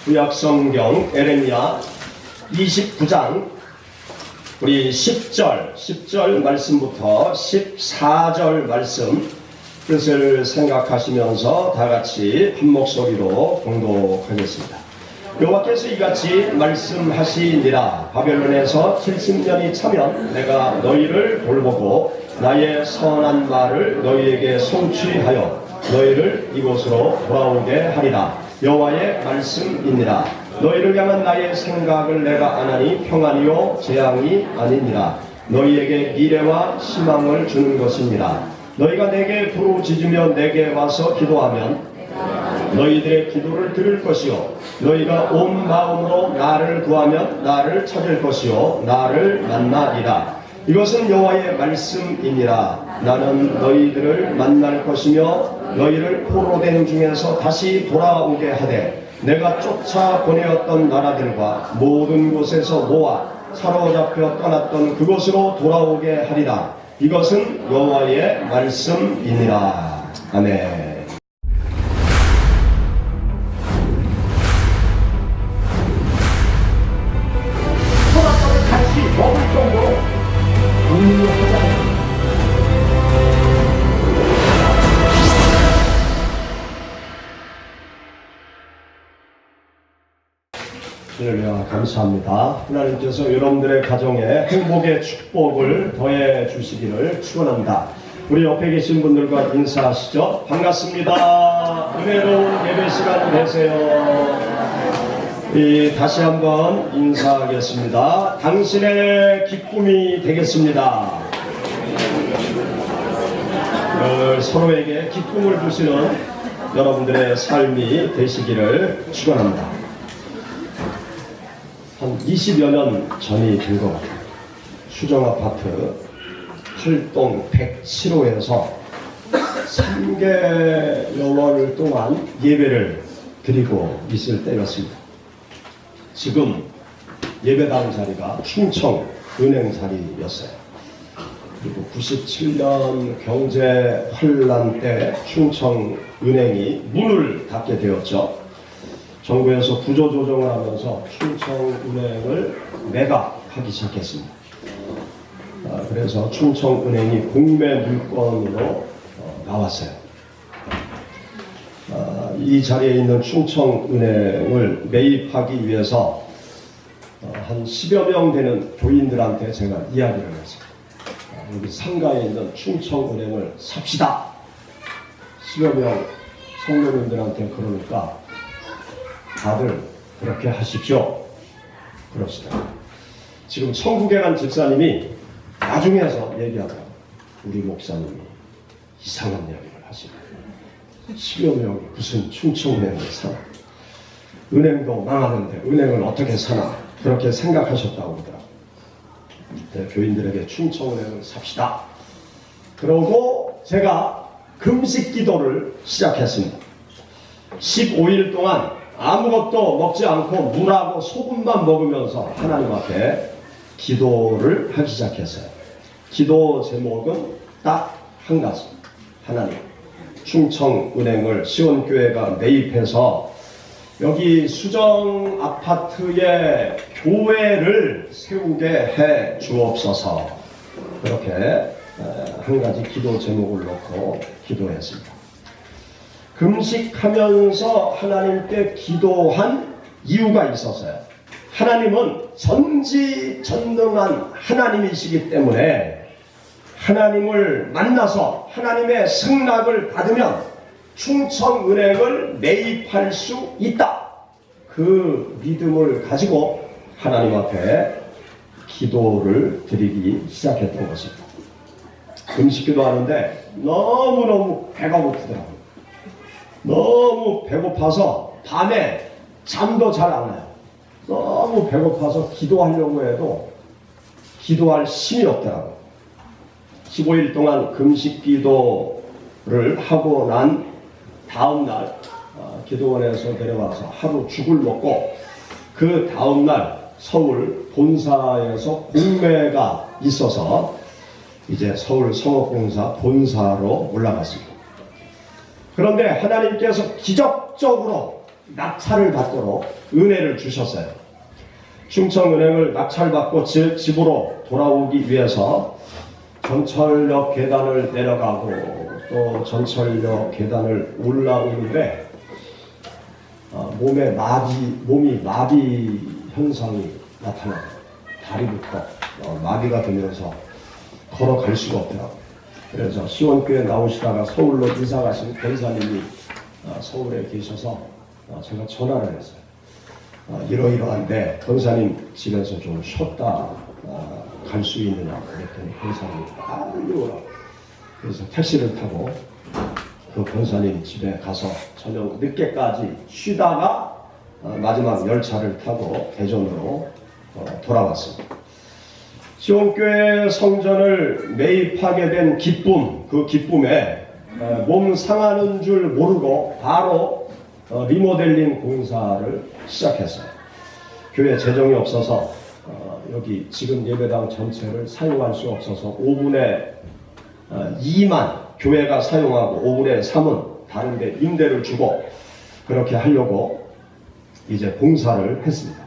구약성경 에레미야 29장 우리 10절 말씀부터 14절 말씀 뜻을 생각하시면서 다같이 한 목소리로 봉독하겠습니다. 여호와께서 이같이 말씀하시니라. 바벨론에서 70년이 차면 내가 너희를 돌보고 나의 선한 말을 너희에게 성취하여 너희를 이곳으로 돌아오게 하리라. 여호와의 말씀이니라. 너희를 향한 나의 생각을 내가 아나니 평안이요 재앙이 아니니라. 너희에게 미래와 희망을 주는 것이니라. 너희가 내게 부르짖으며 내게 와서 기도하면 너희들의 기도를 들을 것이요 너희가 온 마음으로 나를 구하면 나를 찾을 것이요 나를 만나리라. 이것은 여호와의 말씀이니라. 나는 너희들을 만날 것이며 너희를 포로된 중에서 다시 돌아오게 하되 내가 쫓아 보내었던 나라들과 모든 곳에서 모아 사로잡혀 떠났던 그곳으로 돌아오게 하리라. 이것은 여호와의 말씀이니라. 아멘. 토마토를 같이 먹을 정도로 분노하자. 할렐루야, 감사합니다. 하나님께서 여러분들의 가정에 행복의 축복을 더해 주시기를 축원합니다. 우리 옆에 계신 분들과 인사하시죠. 반갑습니다. 은혜로운 예배 시간 되세요. 다시 한번 인사하겠습니다. 당신의 기쁨이 되겠습니다. 서로에게 기쁨을 주시는 여러분들의 삶이 되시기를 축원합니다. 한 20여 년 전이 된 것 같아요. 수정아파트 8동 107호에서 3개월 동안 예배를 드리고 있을 때였습니다. 지금 예배당 자리가 충청은행 자리였어요. 그리고 97년 경제 혼란 때 충청은행이 문을 닫게 되었죠. 정부에서 구조조정을 하면서 충청은행을 매각하기 시작했습니다. 그래서 충청은행이 공매 물건으로 나왔어요. 이 자리에 있는 충청은행을 매입하기 위해서 한 10여 명 되는 교인들한테 제가 이야기를 했어요. 여기 상가에 있는 충청은행을 삽시다. 10여 명 성도님들한테 그러니까 다들 그렇게 하십시오. 그러시더라고요. 지금 천국에 간 집사님이 나중에서 얘기하더라고요. 우리 목사님이 이상한 이야기를 하시네요. 10여 명이 무슨 충청은행을 사나. 은행도 망하는데 은행을 어떻게 사나. 그렇게 생각하셨다고 그러더라고요. 교인들에게 충청은행을 삽시다. 그러고 제가 금식 기도를 시작했습니다. 15일 동안 아무것도 먹지 않고 물하고 소금만 먹으면서 하나님 앞에 기도를 하기 시작했어요. 기도 제목은 딱 한 가지. 하나님, 충청은행을 시온교회가 매입해서 여기 수정 아파트에 교회를 세우게 해 주옵소서. 그렇게 한 가지 기도 제목을 놓고 기도했습니다. 금식하면서 하나님께 기도한 이유가 있었어요. 하나님은 전지전능한 하나님이시기 때문에 하나님을 만나서 하나님의 승낙을 받으면 충청은행을 매입할 수 있다. 그 믿음을 가지고 하나님 앞에 기도를 드리기 시작했던 것입니다. 금식기도 하는데 너무너무 배가 고프더라고요. 너무 배고파서 밤에 잠도 잘 안 와요. 너무 배고파서 기도하려고 해도 기도할 힘이 없더라고요. 15일 동안 금식 기도를 하고 난 다음날 기도원에서 내려와서 하루 죽을 먹고 그 다음날 서울 본사에서 공매가 있어서 이제 서울 성업공사 본사로 올라갔습니다. 그런데 하나님께서 기적적으로 낙찰을 받도록 은혜를 주셨어요. 충청은행을 낙찰받고 집으로 돌아오기 위해서 전철역 계단을 내려가고 또 전철역 계단을 올라오는데 몸이 마비 현상이 나타나요. 다리부터 마비가 되면서 걸어갈 수가 없더라고요. 그래서 시원교회 나오시다가 서울로 이사 가신 권사님이 서울에 계셔서 제가 전화를 했어요. 이러이러한데 권사님 집에서 좀 쉬었다 갈 수 있느냐 그랬더니 권사님이 빨리 오라고. 그래서 택시를 타고 그 권사님 집에 가서 저녁 늦게까지 쉬다가 마지막 열차를 타고 대전으로 돌아왔습니다. 시온교회 성전을 매입하게 된 기쁨, 그 기쁨에 몸 상하는 줄 모르고 바로 리모델링 공사를 시작했어요. 교회 재정이 없어서 여기 지금 예배당 전체를 사용할 수 없어서 5분의 2만 교회가 사용하고 5분의 3은 다른 데 임대를 주고 그렇게 하려고 이제 공사를 했습니다.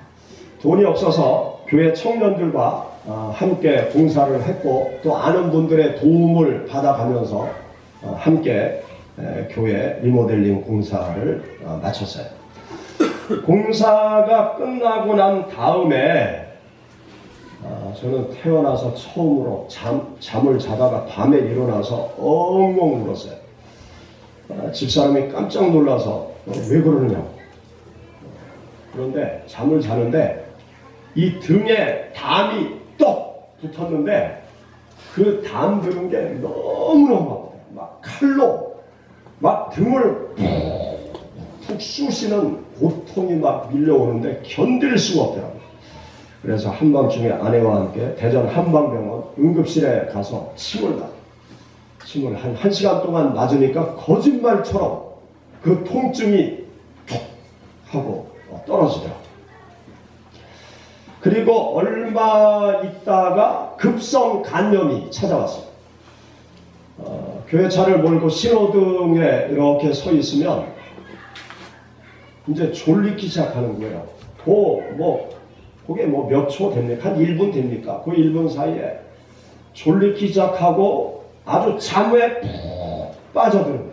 돈이 없어서 교회 청년들과 함께 공사를 했고 또 아는 분들의 도움을 받아가면서 함께 교회 리모델링 공사를 마쳤어요. 공사가 끝나고 난 다음에 저는 태어나서 처음으로 잠을 자다가 밤에 일어나서 엉엉 울었어요. 집사람이 깜짝 놀라서 왜 그러느냐고. 그런데 잠을 자는데 이 등에 담이 떡 붙었는데 그 담 드는 게 너무너무 아파요. 막 칼로 막 등을 푹 쑤시는 고통이 막 밀려오는데 견딜 수가 없더라고요. 그래서 한밤중에 아내와 함께 대전 한방병원 응급실에 가서 침을 한 1시간 동안 맞으니까 거짓말처럼 그 통증이 툭 하고 떨어지더라고요. 그리고 얼마 있다가 급성 간염이 찾아왔어요. 교회 차를 몰고 신호등에 이렇게 서 있으면 이제 졸리기 시작하는 거예요. 그게 몇 초 됩니까? 한 1분 됩니까? 그 1분 사이에 졸리기 시작하고 아주 잠에 푹 빠져드는 거예요.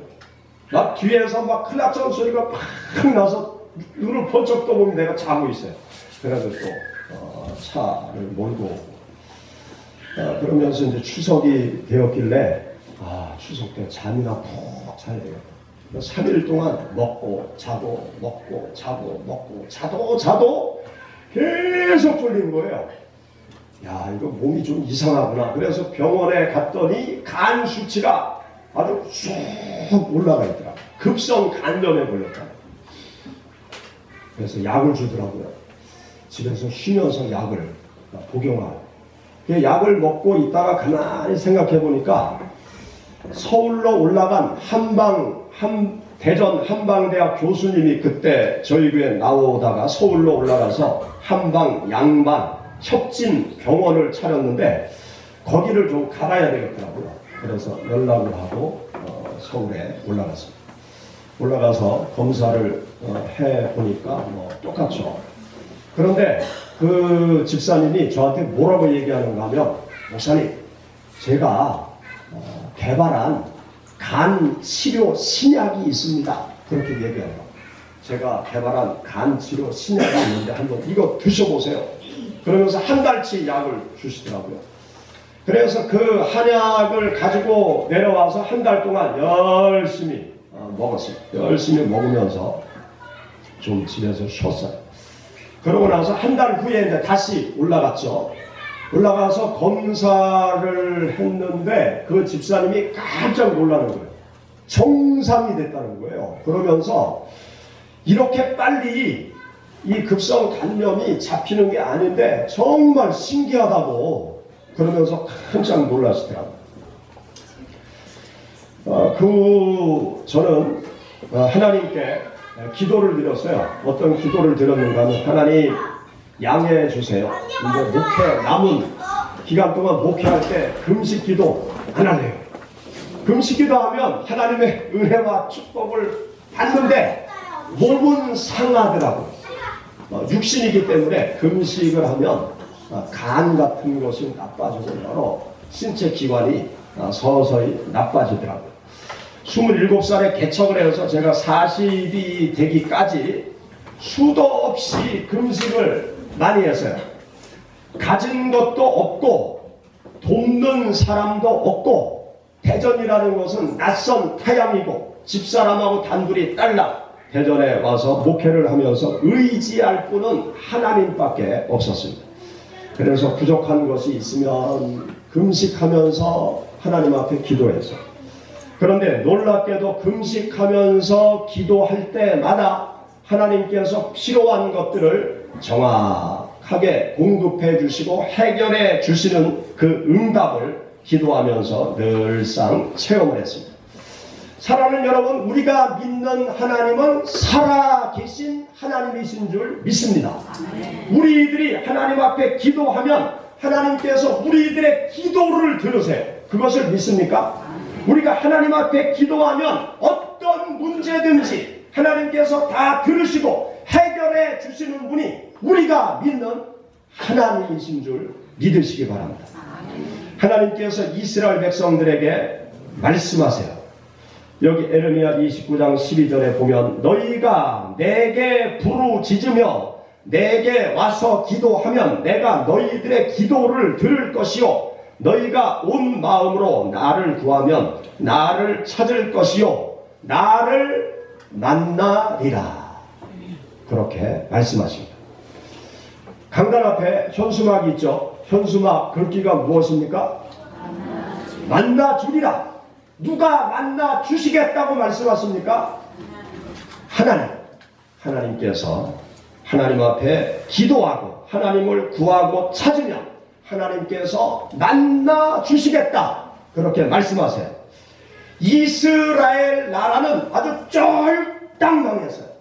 막 뒤에서 막 클락션 소리가 팍 나서 눈을 번쩍 떠보면 내가 자고 있어요. 그래서 또 차를 몰고 오고 그러면서 이제 추석이 되었길래 추석 때 잠이나 푹 자야 되겠다. 3일 동안 먹고 자고 먹고 자고 먹고 자도 계속 졸린 거예요. 야, 이거 몸이 좀 이상하구나. 그래서 병원에 갔더니 간 수치가 아주 쑥 올라가 있더라. 급성 간염에 걸렸다. 그래서 약을 주더라고요. 집에서 쉬면서 약을 복용하고. 그 약을 먹고 있다가 가만히 생각해 보니까 서울로 올라간 대전 한방대학 교수님이 그때 저희 교회에 나오다가 서울로 올라가서 한방 양반 협진 병원을 차렸는데 거기를 좀 가봐야 되겠더라고요. 그래서 연락을 하고 서울에 올라갔습니다. 올라가서 검사를 해보니까 똑같죠. 그런데 그 집사님이 저한테 뭐라고 얘기하는가 하면 목사님, 제가 개발한 간 치료 신약이 있습니다. 그렇게 얘기해요. 제가 개발한 간 치료 신약이 있는데 한번 이거 드셔보세요. 그러면서 한 달치 약을 주시더라고요. 그래서 그 한약을 가지고 내려와서 한 달 동안 열심히 먹었어요. 열심히 먹으면서 좀 집에서 쉬었어요. 그러고 나서 한 달 후에 이제 다시 올라갔죠. 올라가서 검사를 했는데 그 집사님이 깜짝 놀라는 거예요. 정상이 됐다는 거예요. 그러면서 이렇게 빨리 이 급성 간염이 잡히는 게 아닌데 정말 신기하다고 그러면서 깜짝 놀라시더라고요. 저는 하나님께 기도를 드렸어요. 어떤 기도를 드렸는가 하면 하나님 양해해 주세요. 이제 남은 기간 동안 목회할 때 금식 기도 안 할래요. 금식 기도하면 하나님의 은혜와 축복을 받는데 몸은 상하더라고요. 육신이기 때문에 금식을 하면 간 같은 것이 나빠지고 여러 신체 기관이 서서히 나빠지더라고요. 27살에 개척을 해서 제가 40이 되기까지 수도 없이 금식을 많이 했어요. 가진 것도 없고 돕는 사람도 없고 대전이라는 곳은 낯선 타향이고 집사람하고 단둘이 딸락 대전에 와서 목회를 하면서 의지할 분은 하나님밖에 없었습니다. 그래서 부족한 것이 있으면 금식하면서 하나님 앞에 기도했어요. 그런데 놀랍게도 금식하면서 기도할 때마다 하나님께서 필요한 것들을 정확하게 공급해 주시고 해결해 주시는 그 응답을 기도하면서 늘상 체험을 했습니다. 사랑하는 여러분, 우리가 믿는 하나님은 살아계신 하나님이신 줄 믿습니다. 우리들이 하나님 앞에 기도하면 하나님께서 우리들의 기도를 들으세요. 그것을 믿습니까? 우리가 하나님 앞에 기도하면 어떤 문제든지 하나님께서 다 들으시고 해결해 주시는 분이 우리가 믿는 하나님이신 줄 믿으시기 바랍니다. 하나님께서 이스라엘 백성들에게 말씀하세요. 여기 에레미야 29장 12절에 보면 너희가 내게 부르짖으며 내게 와서 기도하면 내가 너희들의 기도를 들을 것이요 너희가 온 마음으로 나를 구하면 나를 찾을 것이요 나를 만나리라. 그렇게 말씀하십니다. 강단 앞에 현수막이 있죠. 현수막 글귀가 무엇입니까? 만나주리라. 누가 만나 주시겠다고 말씀하십니까? 하나님께서 하나님 앞에 기도하고 하나님을 구하고 찾으면 하나님께서 만나 주시겠다. 그렇게 말씀하세요. 이스라엘 나라는 아주 쫄딱 망했어요.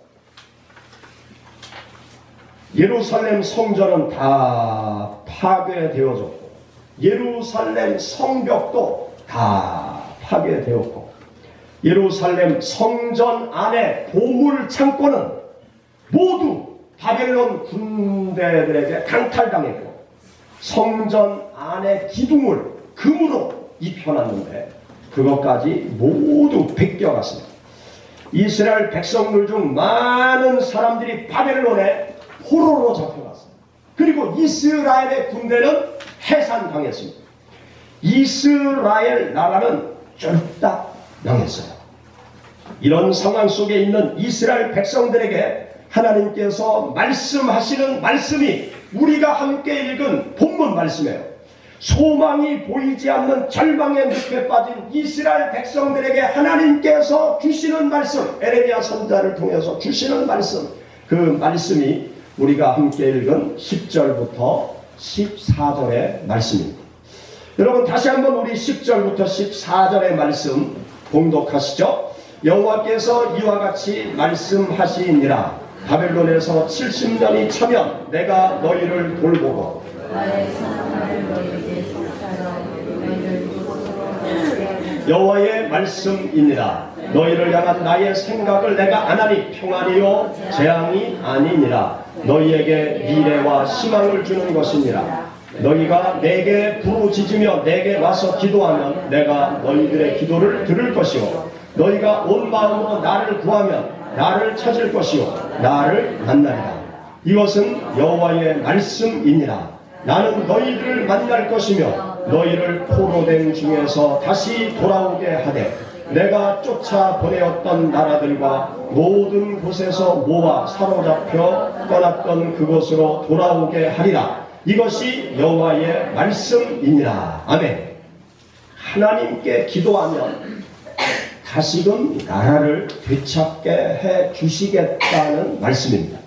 예루살렘 성전은 다 파괴되어졌고 예루살렘 성벽도 다 파괴되었고 예루살렘 성전 안에 보물 창고는 모두 바벨론 군대들에게 강탈당했고 성전 안에 기둥을 금으로 입혀놨는데 그것까지 모두 베껴갔습니다. 이스라엘 백성들 중 많은 사람들이 바벨론에 포로로 잡혀갔습니다. 그리고 이스라엘의 군대는 해산당했습니다. 이스라엘 나라는 쫄딱 망했어요. 이런 상황 속에 있는 이스라엘 백성들에게 하나님께서 말씀하시는 말씀이 우리가 함께 읽은 본문 말씀이에요. 소망이 보이지 않는 절망의 늪에 빠진 이스라엘 백성들에게 하나님께서 주시는 말씀, 에레미야 선지자를 통해서 주시는 말씀, 그 말씀이 우리가 함께 읽은 10절부터 14절의 말씀입니다. 여러분 다시 한번 우리 10절부터 14절의 말씀 봉독하시죠. 여호와께서 이와 같이 말씀하시니라. 바벨론에서 70년이 차면 내가 너희를 돌보고 여호와의 말씀이니라. 너희를 향한 나의 생각을 내가 안하니 평안이요 재앙이 아니니라. 너희에게 미래와 희망을 주는 것이니라. 너희가 내게 부르짖으며 내게 와서 기도하면 내가 너희들의 기도를 들을 것이요 너희가 온 마음으로 나를 구하면 나를 찾을 것이요 나를 만나리라. 이것은 여호와의 말씀이니라. 나는 너희들을 만날 것이며 너희를 포로된 중에서 다시 돌아오게 하되 내가 쫓아보내었던 나라들과 모든 곳에서 모아 사로잡혀 떠났던 그곳으로 돌아오게 하리라. 이것이 여호와의 말씀이니라. 아멘. 하나님께 기도하면 다시금 나라를 되찾게 해 주시겠다는 말씀입니다.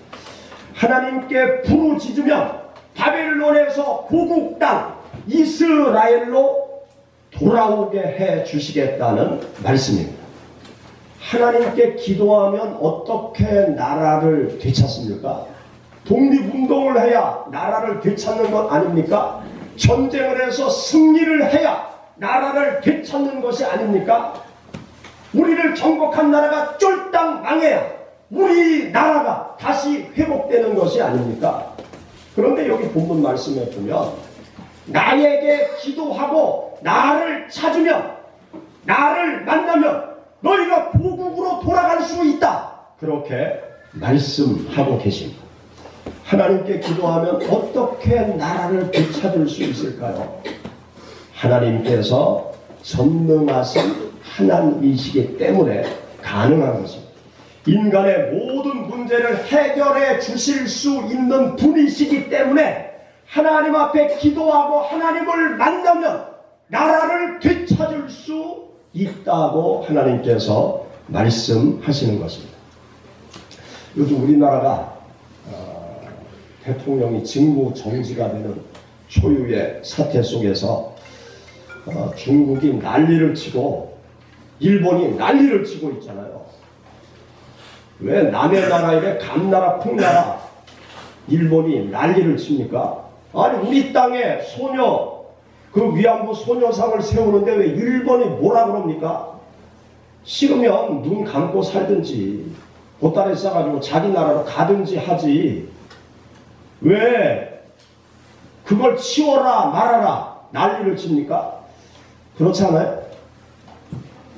하나님께 부르짖으면 바벨론에서 고국 땅 이스라엘로 돌아오게 해 주시겠다는 말씀입니다. 하나님께 기도하면 어떻게 나라를 되찾습니까? 독립운동을 해야 나라를 되찾는 것 아닙니까? 전쟁을 해서 승리를 해야 나라를 되찾는 것이 아닙니까? 우리를 정복한 나라가 쫄딱 망해야 우리 나라가 다시 회복되는 것이 아닙니까? 그런데 여기 본문 말씀에 보면 나에게 기도하고 나를 찾으면 나를 만나면 너희가 고국으로 돌아갈 수 있다. 그렇게 말씀하고 계십니다. 하나님께 기도하면 어떻게 나라를 되찾을 수 있을까요? 하나님께서 전능하신 하나님이시기 때문에 가능한 것입니다. 인간의 모든 문제를 해결해 주실 수 있는 분이시기 때문에 하나님 앞에 기도하고 하나님을 만나면 나라를 되찾을 수 있다고 하나님께서 말씀하시는 것입니다. 요즘 우리나라가 대통령이 직무 정지가 되는 초유의 사태 속에서 중국이 난리를 치고 일본이 난리를 치고 있잖아요. 왜 남의 나라에 감나라 콩나라 일본이 난리를 칩니까? 아니 우리 땅에 소녀 그 위안부 소녀상을 세우는데 왜 일본이 뭐라 그럽니까? 싫으면 눈 감고 살든지 보따리 싸가지고 자기 나라로 가든지 하지 왜 그걸 치워라 말아라 난리를 칩니까? 그렇지 않아요?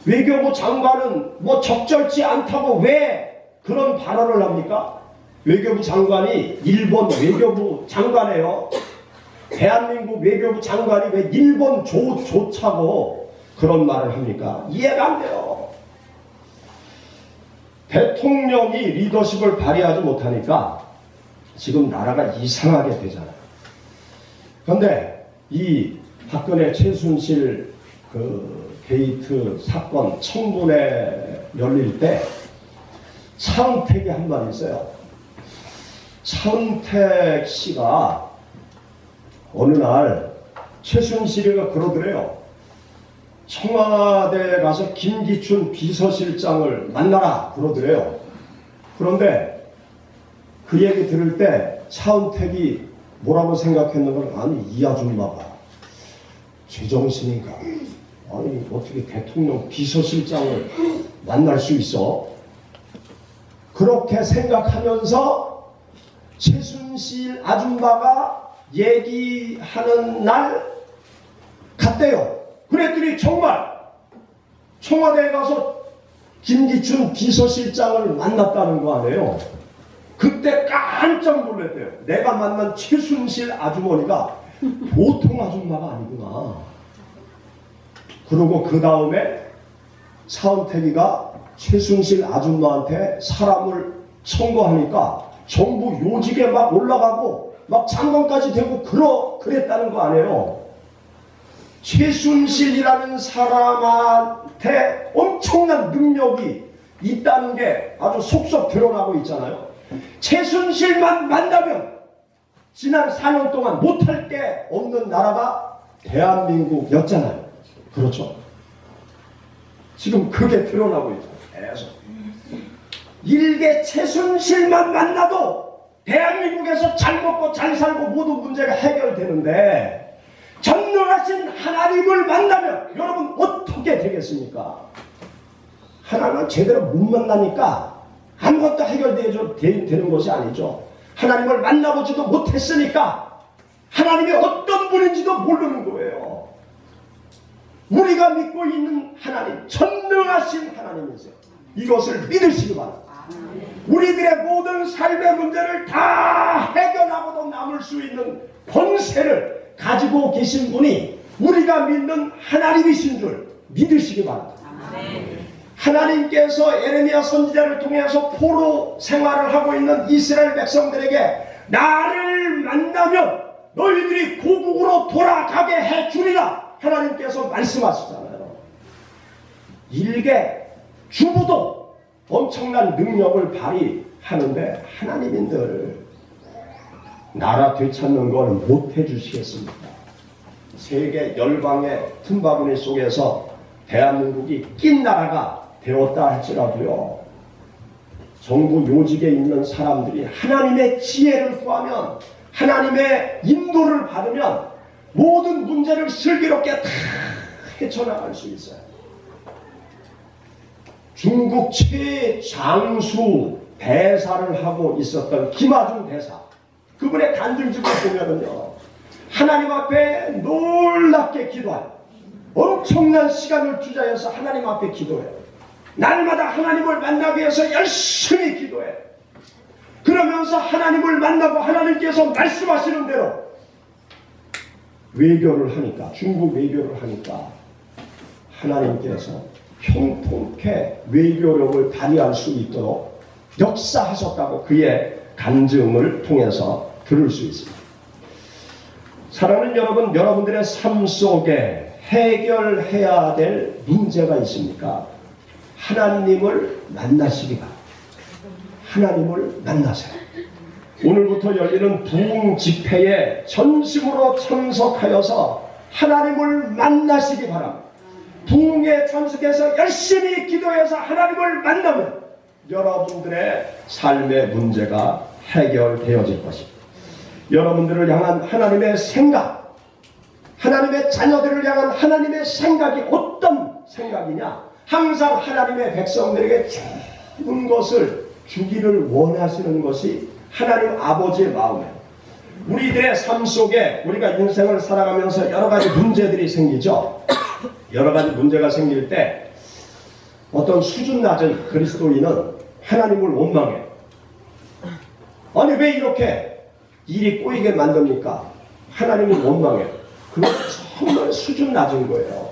외교부 장관은 뭐 적절치 않다고 왜 그런 발언을 합니까? 외교부 장관이 일본 외교부 장관이에요. 대한민국 외교부 장관이 왜 일본 좋자고 그런 말을 합니까? 이해가 안 돼요. 대통령이 리더십을 발휘하지 못하니까 지금 나라가 이상하게 되잖아요. 그런데 이 박근혜 최순실 그 게이트 사건 청문회 열릴 때 차은택이 한 말이 있어요. 차은택 씨가 어느 날 최순실이가 그러더래요. 청와대에 가서 김기춘 비서실장을 만나라 그러더래요. 그런데 그 얘기 들을 때 차은택이 뭐라고 생각했는가? 아니 이 아줌마가 제정신인가? 아니 어떻게 대통령 비서실장을 만날 수 있어? 그렇게 생각하면서 최순실 아줌마가 얘기하는 날 갔대요. 그랬더니 정말 청와대에 가서 김기춘 비서실장을 만났다는 거 아니에요. 그때 깜짝 놀랐대요. 내가 만난 최순실 아주머니가 보통 아줌마가 아니구나. 그리고 그 다음에 차은택이가 최순실 아줌마한테 사람을 선거하니까 정부 요직에 막 올라가고 막 장관까지 되고 그랬다는 거 아니에요. 최순실이라는 사람한테 엄청난 능력이 있다는 게 아주 속속 드러나고 있잖아요. 최순실만 만나면 지난 4년 동안 못할 게 없는 나라가 대한민국이었잖아요. 그렇죠? 지금 그게 드러나고 있죠. 계속. 일개 최순실만 만나도 대한민국에서 잘 먹고 잘 살고 모든 문제가 해결되는데 전능하신 하나님을 만나면 여러분 어떻게 되겠습니까? 하나님을 제대로 못 만나니까 아무것도 해결되는 것이 아니죠. 하나님을 만나보지도 못했으니까 하나님이 어떤 분인지도 모르는 거예요. 우리가 믿고 있는 하나님, 전능하신 하나님이세요. 이것을 믿으시기 바랍니다. 우리들의 모든 삶의 문제를 다 해결하고도 남을 수 있는 권세를 가지고 계신 분이 우리가 믿는 하나님이신 줄 믿으시기 바랍니다. 하나님께서 에레미야 선지자를 통해서 포로 생활을 하고 있는 이스라엘 백성들에게 나를 만나면 너희들이 고국으로 돌아가게 해주리라 하나님께서 말씀하시잖아요. 일개 주부도 엄청난 능력을 발휘하는데 하나님인들 나라 되찾는 걸 못 해주시겠습니까? 세계 열방의 틈바구니 속에서 대한민국이 낀 나라가 되었다 할지라도요, 정부 요직에 있는 사람들이 하나님의 지혜를 구하면, 하나님의 인도를 받으면 모든 문제를 슬기롭게 다 헤쳐나갈 수 있어요. 중국 최장수 대사를 하고 있었던 김아중 대사, 그분의 간증집을 보면은요, 하나님 앞에 놀랍게 기도하요. 엄청난 시간을 투자해서 하나님 앞에 기도해요. 날마다 하나님을 만나기 위해서 열심히 기도해요. 그러면서 하나님을 만나고 하나님께서 말씀하시는 대로 외교를 하니까, 중국 외교를 하니까 하나님께서 형통케 외교력을 발휘할 수 있도록 역사하셨다고 그의 간증을 통해서 들을 수 있습니다. 사랑하는 여러분, 여러분들의 삶 속에 해결해야 될 문제가 있습니까? 하나님을 만나시기 바랍니다. 하나님을 만나세요. 오늘부터 열리는 부흥 집회에 전심으로 참석하여서 하나님을 만나시기 바랍니다. 부흥에 참석해서 열심히 기도해서 하나님을 만나면 여러분들의 삶의 문제가 해결되어질 것입니다. 여러분들을 향한 하나님의 생각, 하나님의 자녀들을 향한 하나님의 생각이 어떤 생각이냐? 항상 하나님의 백성들에게 좋은 것을 주기를 원하시는 것이 하나님 아버지의 마음이에요. 우리들의 삶 속에 우리가 인생을 살아가면서 여러 가지 문제들이 생기죠. 여러 가지 문제가 생길 때 어떤 수준 낮은 그리스도인은 하나님을 원망해요. 아니 왜 이렇게 일이 꼬이게 만듭니까? 하나님을 원망해요. 그건 정말 수준 낮은 거예요.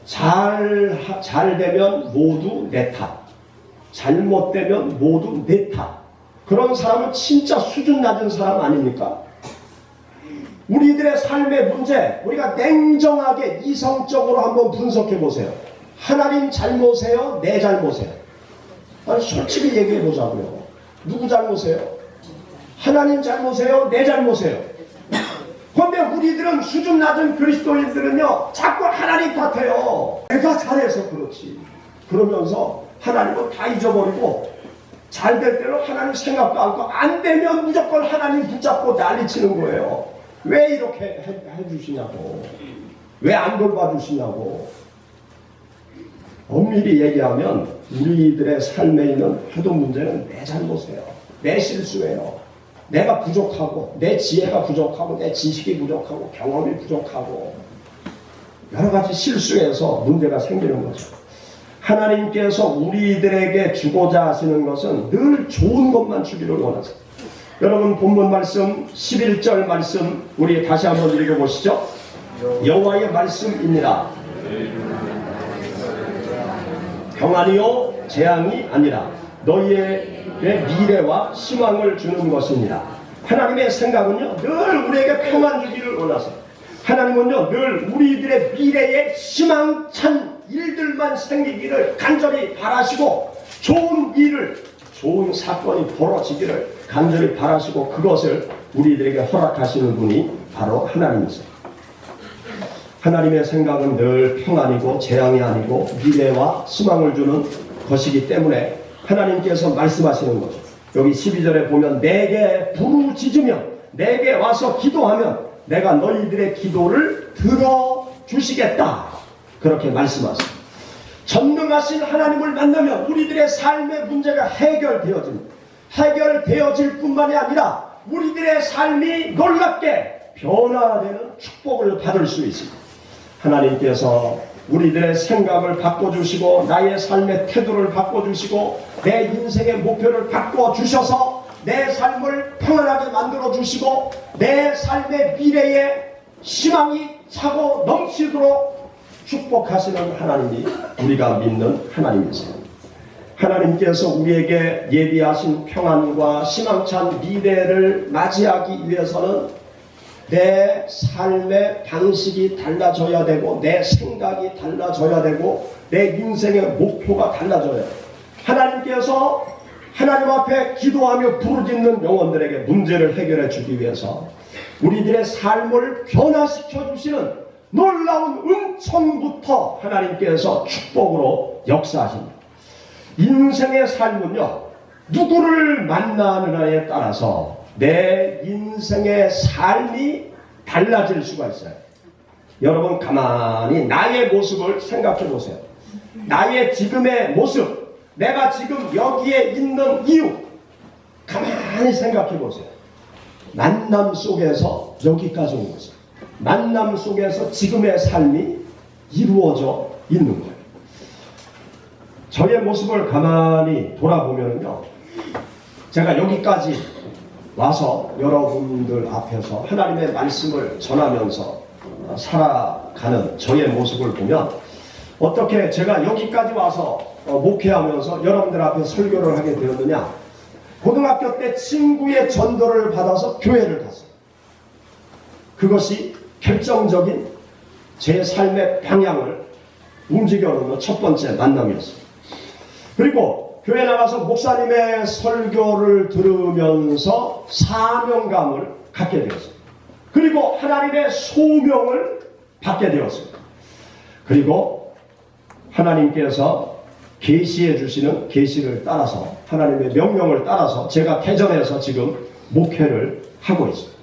잘 되면 모두 내 탓, 잘못되면 모두 내 탓. 그런 사람은 진짜 수준 낮은 사람 아닙니까? 우리들의 삶의 문제, 우리가 냉정하게 이성적으로 한번 분석해 보세요. 하나님 잘못이에요? 내 잘못이에요? 아니, 솔직히 얘기해 보자고요. 누구 잘못이에요? 하나님 잘못이에요? 내 잘못이에요? 그런데 우리들은 수준 낮은 그리스도인들은요, 자꾸 하나님 탓해요. 내가 잘해서 그렇지. 그러면서 하나님은 다 잊어버리고 잘 될 때는 하나님 생각도 않고 안 되면 무조건 하나님 붙잡고 난리치는 거예요. 왜 이렇게 해주시냐고, 왜 안 돌봐주시냐고. 엄밀히 얘기하면 우리들의 삶에 있는 모든 문제는 내 잘못이에요. 내 실수예요. 내가 부족하고, 내 지혜가 부족하고, 내 지식이 부족하고, 경험이 부족하고, 여러 가지 실수에서 문제가 생기는 거죠. 하나님께서 우리들에게 주고자 하시는 것은 늘 좋은 것만 주기를 원하세요. 여러분, 본문 말씀 11절 말씀 우리 다시 한번 읽어보시죠. 여호와의 말씀입니다. 평안이요 재앙이 아니라 너희의 미래와 희망을 주는 것입니다. 하나님의 생각은요, 늘 우리에게 평안 주기를 원하세요. 하나님은요, 늘 우리들의 미래에 희망찬 일들만 생기기를 간절히 바라시고, 좋은 일을, 좋은 사건이 벌어지기를 간절히 바라시고, 그것을 우리들에게 허락하시는 분이 바로 하나님이세요. 하나님의 생각은 늘 평안이고 재앙이 아니고 미래와 희망을 주는 것이기 때문에 하나님께서 말씀하시는 거죠. 여기 12절에 보면 내게 부르짖으면, 내게 와서 기도하면 내가 너희들의 기도를 들어주시겠다, 그렇게 말씀하세요. 전능하신 하나님을 만나면 우리들의 삶의 문제가 해결되어집니다. 해결되어질 뿐만이 아니라 우리들의 삶이 놀랍게 변화되는 축복을 받을 수 있습니다. 하나님께서 우리들의 생각을 바꿔주시고, 나의 삶의 태도를 바꿔주시고, 내 인생의 목표를 바꿔주셔서 내 삶을 평안하게 만들어주시고, 내 삶의 미래에 희망이 차고 넘치도록 축복하시는 하나님이 우리가 믿는 하나님이세요. 하나님께서 우리에게 예비하신 평안과 희망찬 미래를 맞이하기 위해서는 내 삶의 방식이 달라져야 되고, 내 생각이 달라져야 되고, 내 인생의 목표가 달라져야 돼요. 하나님께서 하나님 앞에 기도하며 부르짖는 영혼들에게 문제를 해결해 주기 위해서 우리들의 삶을 변화시켜 주시는 놀라운 은총부터 하나님께서 축복으로 역사하십니다. 인생의 삶은요, 누구를 만나느냐에 따라서 내 인생의 삶이 달라질 수가 있어요. 여러분, 가만히 나의 모습을 생각해 보세요. 나의 지금의 모습, 내가 지금 여기에 있는 이유 가만히 생각해 보세요. 만남 속에서 여기까지 온 거죠. 만남 속에서 지금의 삶이 이루어져 있는 거예요. 저의 모습을 가만히 돌아보면요, 제가 여기까지 와서 여러분들 앞에서 하나님의 말씀을 전하면서 살아가는 저의 모습을 보면, 어떻게 제가 여기까지 와서 목회하면서 여러분들 앞에 설교를 하게 되었느냐, 고등학교 때 친구의 전도를 받아서 교회를 갔어요. 그것이 결정적인 제 삶의 방향을 움직여놓는 첫 번째 만남이었어요. 그리고 교회 나가서 목사님의 설교를 들으면서 사명감을 갖게 되었어요. 그리고 하나님의 소명을 받게 되었습니다. 그리고 하나님께서 계시해 주시는 계시를 따라서, 하나님의 명령을 따라서 제가 개전해서 지금 목회를 하고 있습니다.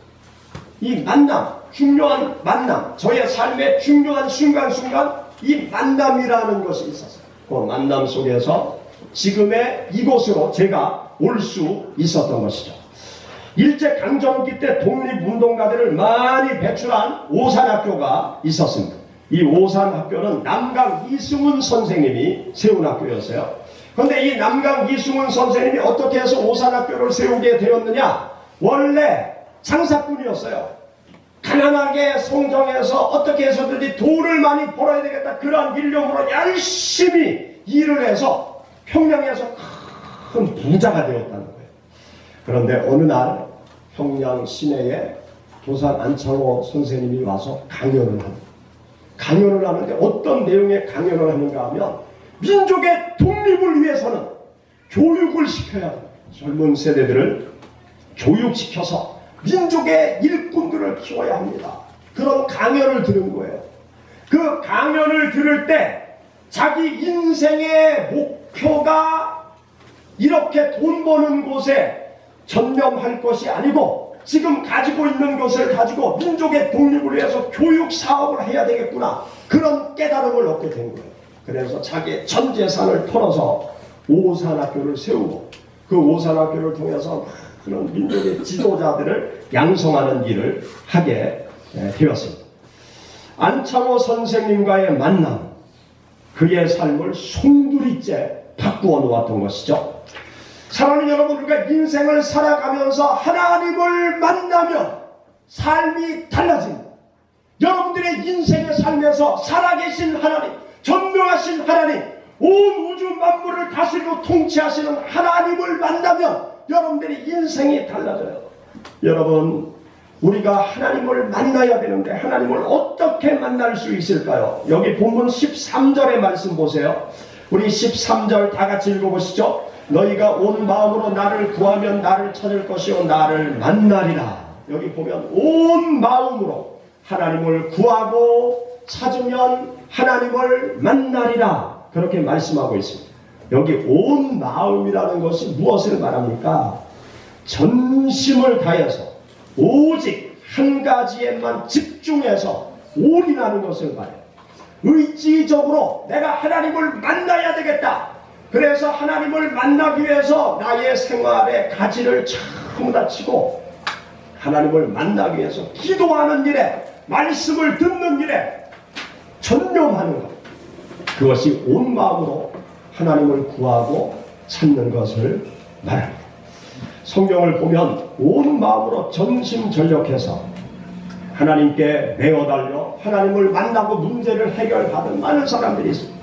이 만남, 중요한 만남, 저의 삶의 중요한 순간순간 이 만남이라는 것이 있었어요. 그 만남 속에서 지금의 이곳으로 제가 올 수 있었던 것이죠. 일제강점기 때 독립운동가들을 많이 배출한 오산학교가 있었습니다. 이 오산학교는 남강 이승훈 선생님이 세운 학교였어요. 그런데 이 남강 이승훈 선생님이 어떻게 해서 오산학교를 세우게 되었느냐? 원래 장사꾼이었어요. 가난하게 성장해서 어떻게 해서든지 돈을 많이 벌어야 되겠다, 그러한 일념으로 열심히 일을 해서 평양에서 큰 부자가 되었다는 거예요. 그런데 어느 날 평양 시내에 도산 안창호 선생님이 와서 강연을 하는데 어떤 내용의 강연을 하는가 하면, 민족의 독립을 위해서는 교육을 시켜야 합니다. 젊은 세대들을 교육시켜서 민족의 일꾼들을 키워야 합니다. 그런 강연을 들은 거예요. 그 강연을 들을 때 자기 인생의 목표가 이렇게 돈 버는 곳에 전념할 것이 아니고, 지금 가지고 있는 것을 가지고 민족의 독립을 위해서 교육 사업을 해야 되겠구나, 그런 깨달음을 얻게 된 거예요. 그래서 자기의 전 재산을 털어서 오산학교를 세우고, 그 오산학교를 통해서 그런 민족의 지도자들을 양성하는 일을 하게 되었습니다. 안창호 선생님과의 만남, 그의 삶을 송두리째 바꾸어 놓았던 것이죠. 사랑하는 여러분, 우리가 인생을 살아가면서 하나님을 만나면 삶이 달라집니다. 여러분들의 인생의 삶에서 살아계신 하나님, 전능하신 하나님, 온 우주 만물을 다스리고 통치하시는 하나님을 만나면 여러분들의 인생이 달라져요. 여러분, 우리가 하나님을 만나야 되는데 하나님을 어떻게 만날 수 있을까요? 여기 본문 13절의 말씀 보세요. 우리 13절 다 같이 읽어보시죠. 너희가 온 마음으로 나를 구하면 나를 찾을 것이요 나를 만나리라. 여기 보면 온 마음으로 하나님을 구하고 찾으면 하나님을 만나리라, 그렇게 말씀하고 있습니다. 여기 온 마음이라는 것이 무엇을 말합니까? 전심을 다해서 오직 한 가지에만 집중해서 올인하는 것을 말해요. 의지적으로 내가 하나님을 만나야 되겠다. 그래서 하나님을 만나기 위해서 나의 생활의 가지를 전부 다 치고 하나님을 만나기 위해서 기도하는 일에, 말씀을 듣는 일에 전념하는 것, 그것이 온 마음으로 하나님을 구하고 찾는 것을 말합니다. 성경을 보면 온 마음으로 전심전력해서 하나님께 내어달려 하나님을 만나고 문제를 해결받은 많은 사람들이 있습니다.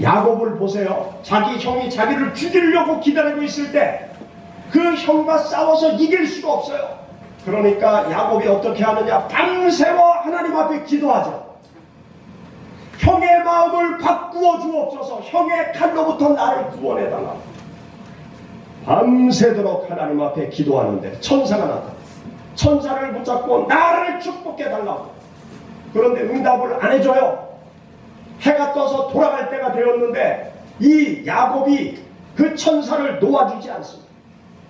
야곱을 보세요. 자기 형이 자기를 죽이려고 기다리고 있을 때 그 형과 싸워서 이길 수가 없어요. 그러니까 야곱이 어떻게 하느냐? 밤새워 하나님 앞에 기도하죠. 형의 마음을 바꾸어 주옵소서, 형의 칼로부터 나를 구원해달라. 밤새도록 하나님 앞에 기도하는데 천사가 나타나 천사를 붙잡고 나를 축복해달라고. 그런데 응답을 안 해줘요. 해가 떠서 돌아갈 때가 되었는데 이 야곱이 그 천사를 놓아주지 않습니다.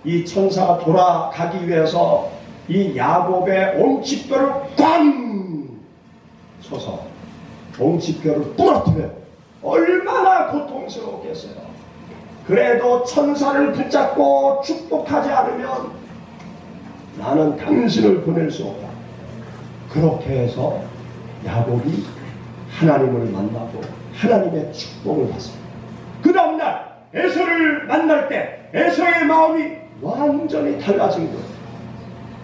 이 천사가 돌아가기 위해서 이 야곱의 엉치뼈를 꽝 쳐서 엉치뼈를 부러뜨려요. 얼마나 고통스러웠겠어요. 그래도 천사를 붙잡고 축복하지 않으면 나는 당신을 보낼 수 없다. 그렇게 해서 야곱이 하나님을 만나고 하나님의 축복을 받습니다. 그 다음날 에서를 만날 때 에서의 마음이 완전히 달라진 거예요.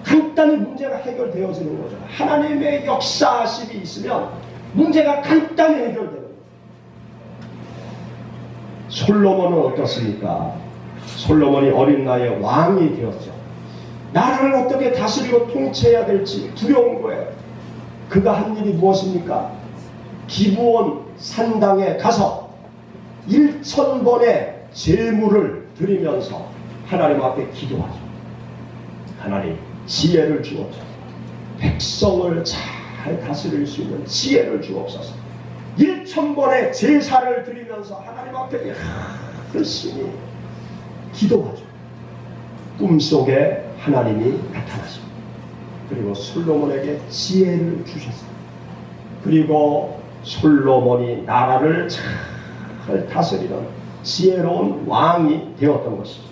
간단히 문제가 해결되어지는 거죠. 하나님의 역사심이 있으면 문제가 간단히 해결되는 거예요. 솔로몬은 어떻습니까? 솔로몬이 어린 나이에 왕이 되었죠. 나라를 어떻게 다스리고 통치해야 될지 두려운 거예요. 그가 한 일이 무엇입니까? 기브온 산당에 가서 1000번의 제물을 드리면서 하나님 앞에 기도하죠. 하나님 지혜를 주옵소서. 백성을 잘 다스릴 수 있는 지혜를 주옵소서. 1000번의 제사를 드리면서 하나님 앞에 열심히 기도하죠. 꿈속에 하나님이 나타나십니다. 그리고 솔로몬에게 지혜를 주셨어요. 그리고 솔로몬이 나라를 잘 다스리는 지혜로운 왕이 되었던 것이죠.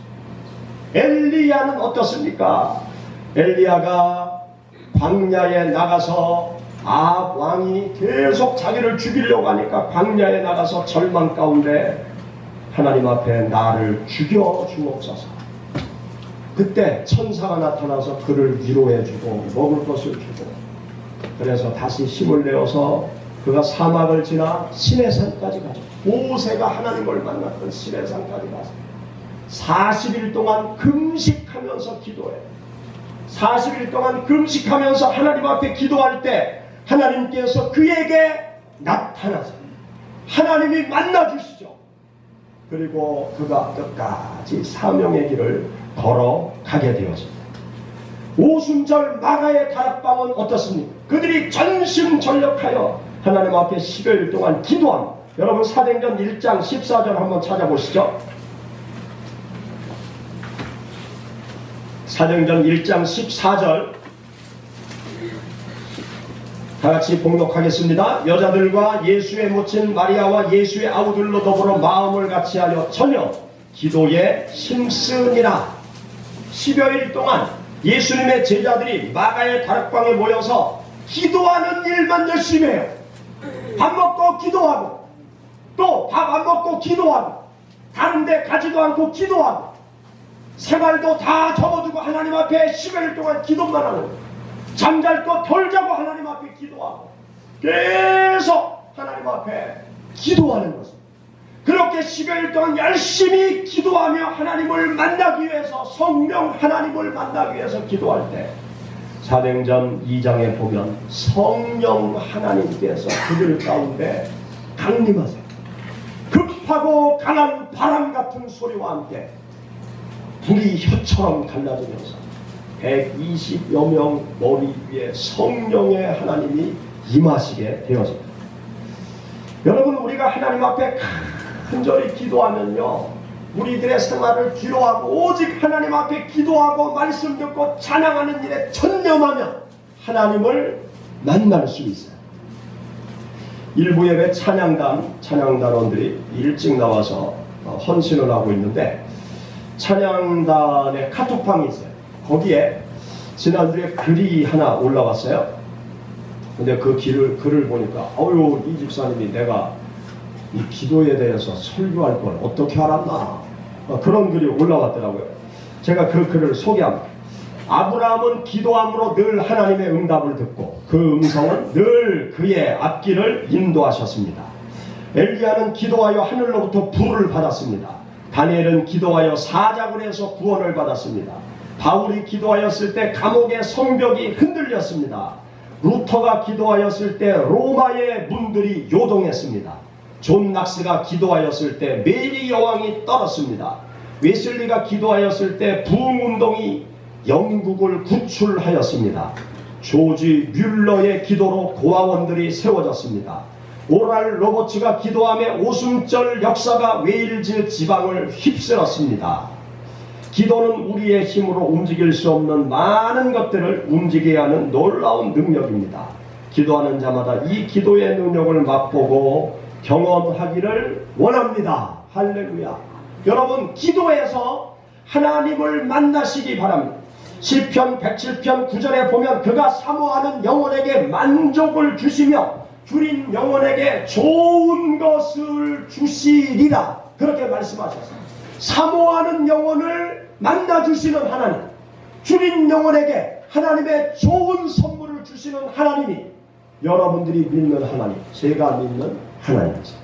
엘리야는 어떻습니까? 엘리야가 광야에 나가서 아합 왕이 계속 자기를 죽이려고 하니까 광야에 나가서 절망 가운데 하나님 앞에 나를 죽여 주옵소서. 그때 천사가 나타나서 그를 위로해주고 먹을 것을 주고, 그래서 다시 힘을 내어서 그가 사막을 지나 시내산까지 가죠. 모세가 하나님을 만났던 시내산까지 가서 40일 동안 금식하면서 기도해요. 40일 동안 금식하면서 하나님 앞에 기도할 때 하나님께서 그에게 나타나서 하나님이 만나주시죠. 그리고 그가 끝까지 사명의 길을 걸어가게 되었습니다. 오순절 마가의 다락방은 어떻습니까? 그들이 전심전력하여 하나님 앞에 10여일 동안 기도합니다. 여러분 사도행전 1장 14절 한번 찾아보시죠. 사도행전 1장 14절 다같이 봉독하겠습니다. 여자들과 예수의 모친 마리아와 예수의 아우들로 더불어 마음을 같이하여 전혀 기도에 힘쓰니라. 10여일 동안 예수님의 제자들이 마가의 다락방에 모여서 기도하는 일만 열심히 해요. 밥 먹고 기도하고, 또 밥 안 먹고 기도하고, 다른 데 가지도 않고 기도하고, 생활도 다 접어두고 하나님 앞에 10여일 동안 기도만 하는 거예요. 잠잘 거 덜 자고 하나님 앞에 기도하고, 계속 하나님 앞에 기도하는 것입니다. 그렇게 10여일 동안 열심히 기도하며 하나님을 만나기 위해서, 성령 하나님을 만나기 위해서 기도할 때 사도행전 2장에 보면 성령 하나님께서 그들 가운데 강림하세요. 급하고 강한 바람 같은 소리와 함께 불이 혀처럼 갈라지면서 120여 명 머리 위에 성령의 하나님이 임하시게 되어집니다. 여러분, 우리가 하나님 앞에 간절히 기도하면요, 우리들의 생활을 뒤로하고 오직 하나님 앞에 기도하고 말씀 듣고 찬양하는 일에 전념하면 하나님을 만날 수 있어요. 일부 예배 찬양단원들이 일찍 나와서 헌신을 하고 있는데, 찬양단의 카톡방이 있어요. 거기에 지난주에 글이 하나 올라왔어요. 근데 그 글을 보니까 이 집사님이 내가 이 기도에 대해서 설교할 걸 어떻게 알았나, 그런 글이 올라왔더라고요. 제가 그 글을 소개합니다. 아브라함은 기도함으로 늘 하나님의 응답을 듣고 그 음성은 늘 그의 앞길을 인도하셨습니다. 엘리야는 기도하여 하늘로부터 불을 받았습니다. 다니엘은 기도하여 사자굴에서 구원을 받았습니다. 바울이 기도하였을 때 감옥의 성벽이 흔들렸습니다. 루터가 기도하였을 때 로마의 문들이 요동했습니다. 존 낙스가 기도하였을 때 메리 여왕이 떨었습니다. 웨슬리가 기도하였을 때 부흥운동이 영국을 구출하였습니다. 조지 뮬러의 기도로 고아원들이 세워졌습니다. 오랄 로버츠가 기도함에 오순절 역사가 웨일즈 지방을 휩쓸었습니다. 기도는 우리의 힘으로 움직일 수 없는 많은 것들을 움직여야 하는 놀라운 능력입니다. 기도하는 자마다 이 기도의 능력을 맛보고 경험하기를 원합니다. 할렐루야. 여러분 기도해서 하나님을 만나시기 바랍니다. 시편 107편 9절에 보면 그가 사모하는 영혼에게 만족을 주시며 줄인 영혼에게 좋은 것을 주시리라. 그렇게 말씀하셨어요. 사모하는 영혼을 만나주시는 하나님, 줄인 영혼에게 하나님의 좋은 선물을 주시는 하나님이 여러분들이 믿는 하나님, 제가 믿는 하나님이죠.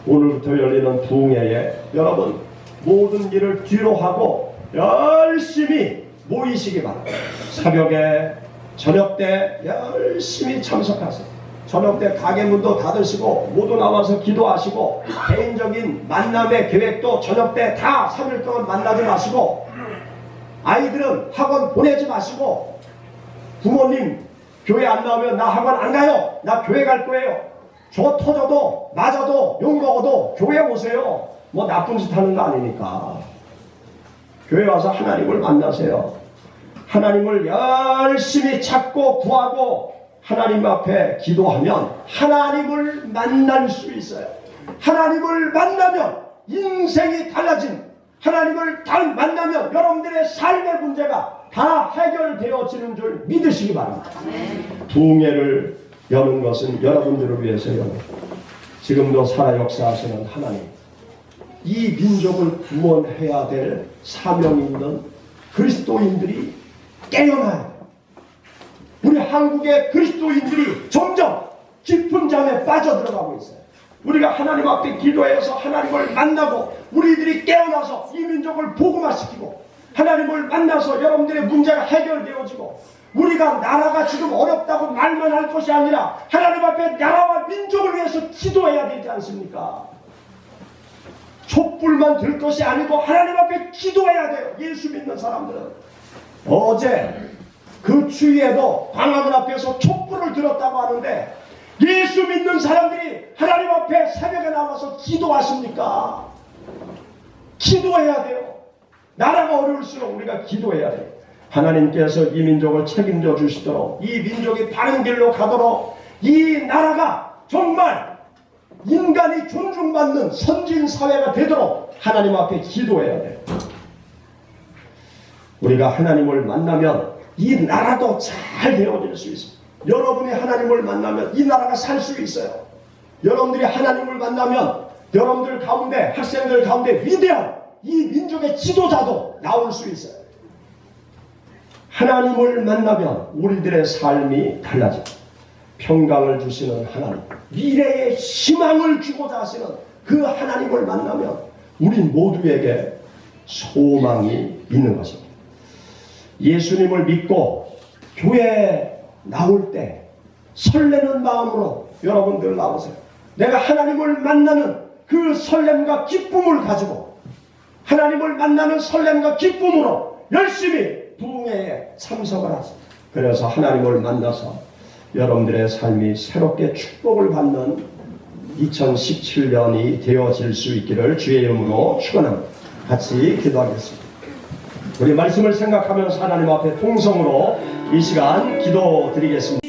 오늘부터 열리는 부흥회에 여러분 모든 일을 뒤로 하고 열심히 모이시기 바랍니다. 새벽에 저녁 때 열심히 참석하세요. 저녁 때 가게 문도 닫으시고 모두 나와서 기도하시고 개인적인 만남의 계획도 저녁 때 다 3일 동안 만나지 마시고 아이들은 학원 보내지 마시고 부모님 교회 안 나오면 나 학원 안 가요. 나 교회 갈 거예요. 저 터져도 맞아도 욕 먹어도 교회 오세요. 뭐 나쁜 짓 하는 거 아니니까. 교회 와서 하나님을 만나세요. 하나님을 열심히 찾고 구하고 하나님 앞에 기도하면 하나님을 만날 수 있어요. 하나님을 만나면 인생이 달라진, 하나님을 만나면 여러분들의 삶의 문제가 다 해결되어지는 줄 믿으시기 바랍니다. 부흥회를 여는 것은 여러분들을 위해서 여는, 지금도 살아 역사하시는 하나님, 이 민족을 구원해야 될 사명이 있는 그리스도인들이 깨어나야 돼요. 우리 한국의 그리스도인들이 점점 깊은 잠에 빠져들어가고 있어요. 우리가 하나님 앞에 기도해서 하나님을 만나고 우리들이 깨어나서 이 민족을 복음화시키고 하나님을 만나서 여러분들의 문제가 해결되어지고 우리가 나라가 지금 어렵다고 말만 할 것이 아니라 하나님 앞에 나라와 민족을 위해서 기도해야 되지 않습니까? 촛불만 들 것이 아니고 하나님 앞에 기도해야 돼요. 예수 믿는 사람들은. 어제 그 추위에도 광화문 앞에서 촛불을 들었다고 하는데 예수 믿는 사람들이 하나님 앞에 새벽에 나와서 기도하십니까? 기도해야 돼요. 나라가 어려울수록 우리가 기도해야 돼요. 하나님께서 이 민족을 책임져 주시도록, 이 민족이 바른 길로 가도록, 이 나라가 정말 인간이 존중받는 선진 사회가 되도록 하나님 앞에 기도해야 돼요. 우리가 하나님을 만나면 이 나라도 잘 되어질 수 있어요. 여러분이 하나님을 만나면 이 나라가 살 수 있어요. 여러분들이 하나님을 만나면 여러분들 가운데, 학생들 가운데 위대한 이 민족의 지도자도 나올 수 있어요. 하나님을 만나면 우리들의 삶이 달라집니다. 평강을 주시는 하나님, 미래의 희망을 주고자 하시는 그 하나님을 만나면 우리 모두에게 소망이 있는 것입니다. 예수님을 믿고 교회에 나올 때 설레는 마음으로 여러분들 나오세요. 내가 하나님을 만나는 그 설렘과 기쁨을 가지고 하나님을 만나는 설렘과 기쁨으로 열심히 부흥회에 참석을 하세요. 그래서 하나님을 만나서 여러분들의 삶이 새롭게 축복을 받는 2017년이 되어질 수 있기를 주의 이름으로 축원합니다. 같이 기도하겠습니다. 우리 말씀을 생각하면서 하나님 앞에 통성으로 이 시간 기도드리겠습니다.